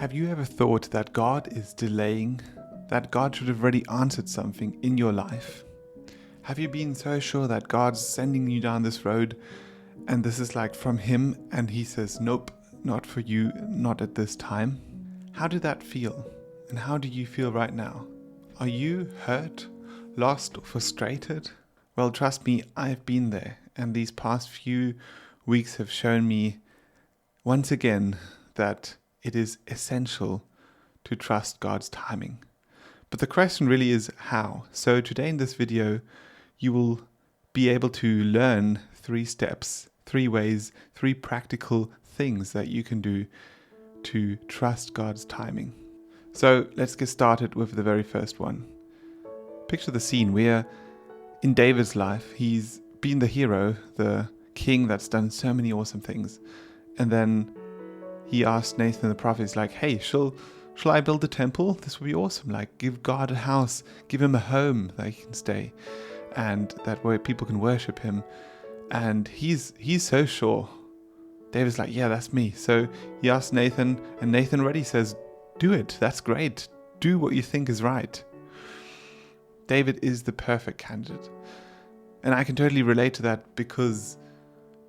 Have you ever thought that God is delaying? That God should have already answered something in your life? Have you been so sure that God's sending you down this road and this is like from Him and He says, nope, not for you, not at this time? How did that feel? And how do you feel right now? Are you hurt, lost, or frustrated? Well, trust me, I've been there, and these past few weeks have shown me once again that it is essential to trust God's timing. But the question really is how. So today in this video, you will be able to learn 3 steps, 3 ways, 3 practical things that you can do to trust God's timing. So let's get started with the very first one. Picture the scene. We're in David's life. He's been the hero, the king that's done so many awesome things. And then he asked Nathan the prophet, he's like, hey, shall I build a temple? This would be awesome. Like, give God a house, give him a home that he can stay, and that way people can worship him. And he's so sure. David's like, yeah, that's me. So he asked Nathan, and Nathan already says, do it. That's great. Do what you think is right. David is the perfect candidate. And I can totally relate to that because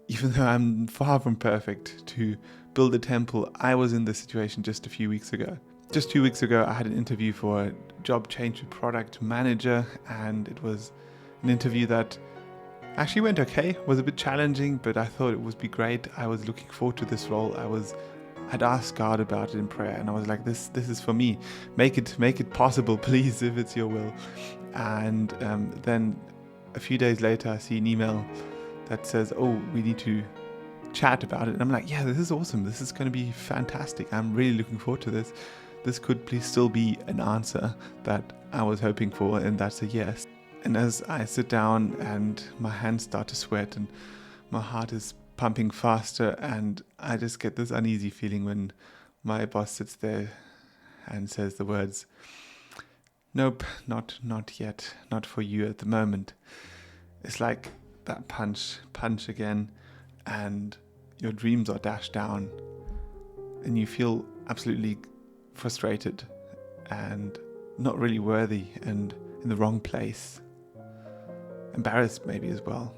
even though I'm far from perfect to build a temple, I was in this situation just a few weeks ago. Just 2 weeks ago, I had an interview for a job change to product manager, and it was an interview that actually went okay. It was a bit challenging, but I thought it would be great. I was looking forward to this role. I'd asked God about it in prayer, and I was like, this is for me. Make it possible, please, if it's your will. And then a few days later, I see an email that says, oh, we need to chat about it. And I'm like, yeah, this is awesome. This is going to be fantastic. I'm really looking forward to this. This could please still be an answer that I was hoping for, and that's a yes. And as I sit down and my hands start to sweat and my heart is pumping faster, and I just get this uneasy feeling when my boss sits there and says the words, nope, not yet, not for you at the moment. It's like that punch again, and your dreams are dashed down, and you feel absolutely frustrated and not really worthy and in the wrong place. Embarrassed maybe as well,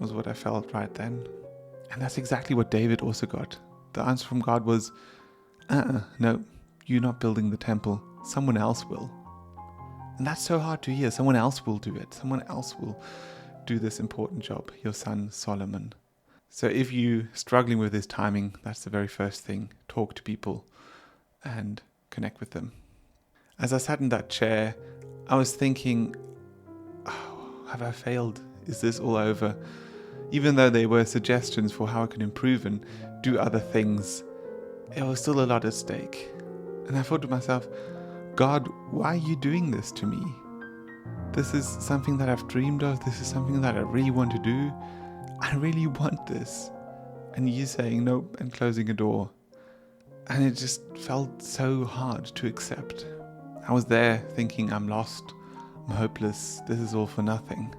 was what I felt right then. And that's exactly what David also got. The answer from God was, no, you're not building the temple, someone else will. And that's so hard to hear. Someone else will do it. Someone else will do this important job, your son Solomon. So if you're struggling with this timing, that's the very first thing. Talk to people and connect with them. As I sat in that chair, I was thinking, oh, have I failed? Is this all over? Even though there were suggestions for how I could improve and do other things, it was still a lot at stake. And I thought to myself, God, why are you doing this to me? This is something that I've dreamed of. This is something that I really want to do. I really want this. And you saying nope and closing a door. And it just felt so hard to accept. I was there thinking, I'm lost, I'm hopeless, this is all for nothing.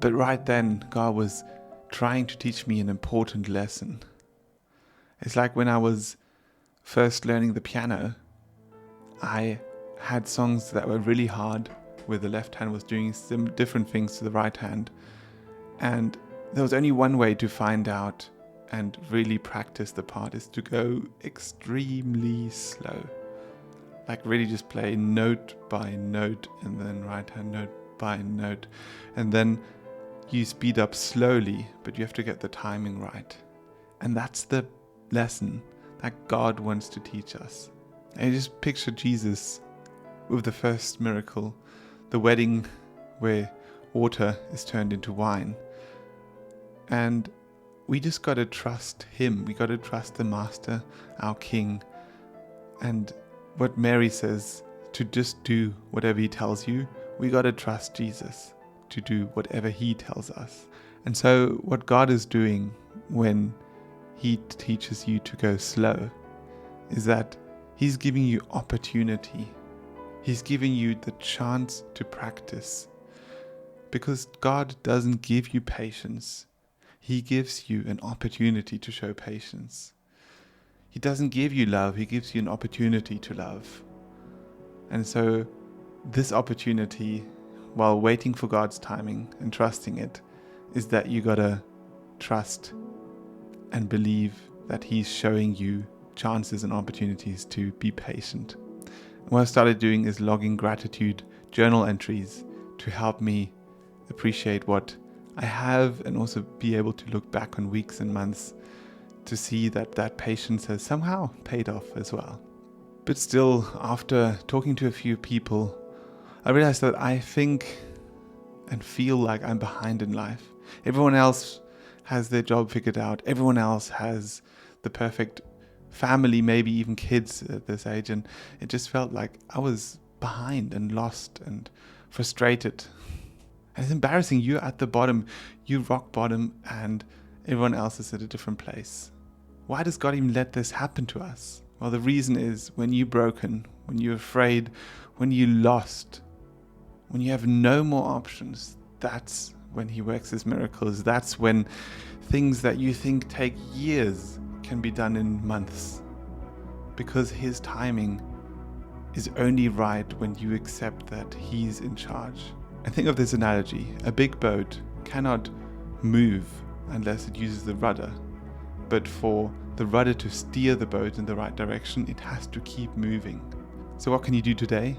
But right then, God was trying to teach me an important lesson. It's like when I was first learning the piano, I had songs that were really hard, where the left hand was doing some different things to the right hand. And there was only one way to find out and really practice the part, is to go extremely slow. Like really just play note by note, and then right hand note by note. And then you speed up slowly, but you have to get the timing right. And that's the lesson that God wants to teach us. I just picture Jesus with the first miracle, the wedding where water is turned into wine. And we just got to trust him. We got to trust the Master, our King. And what Mary says, to just do whatever he tells you, we got to trust Jesus to do whatever he tells us. And so what God is doing when he teaches you to go slow is that he's giving you opportunity. He's giving you the chance to practice. Because God doesn't give you patience. He gives you an opportunity to show patience. He doesn't give you love, He gives you an opportunity to love. And so this opportunity, while waiting for God's timing and trusting it, is that you gotta trust and believe that He's showing you chances and opportunities to be patient. And what I started doing is logging gratitude journal entries to help me appreciate what I have, and also be able to look back on weeks and months to see that that patience has somehow paid off as well. But still, after talking to a few people, I realized that I think and feel like I'm behind in life. Everyone else has their job figured out. Everyone else has the perfect family, maybe even kids at this age. And it just felt like I was behind and lost and frustrated. And it's embarrassing. You're at the bottom, you rock bottom, and everyone else is at a different place. Why does God even let this happen to us? Well, the reason is when you're broken, when you're afraid, when you're lost, when you have no more options, that's when He works His miracles. That's when things that you think take years can be done in months. Because His timing is only right when you accept that He's in charge. And think of this analogy. A big boat cannot move unless it uses the rudder. But for the rudder to steer the boat in the right direction, it has to keep moving. So what can you do today?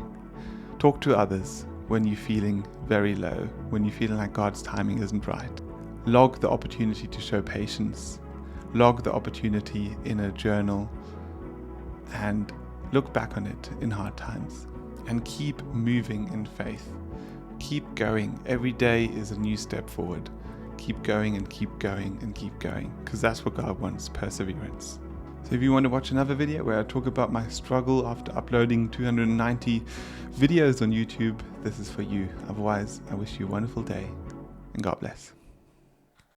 Talk to others when you're feeling very low, when you're feeling like God's timing isn't right. Log the opportunity to show patience. Log the opportunity in a journal and look back on it in hard times. And keep moving in faith. Keep going. Every day is a new step forward. Keep going and keep going and keep going, because that's what God wants, perseverance. So if you want to watch another video where I talk about my struggle after uploading 290 videos on YouTube, this is for you. Otherwise, I wish you a wonderful day, and God bless.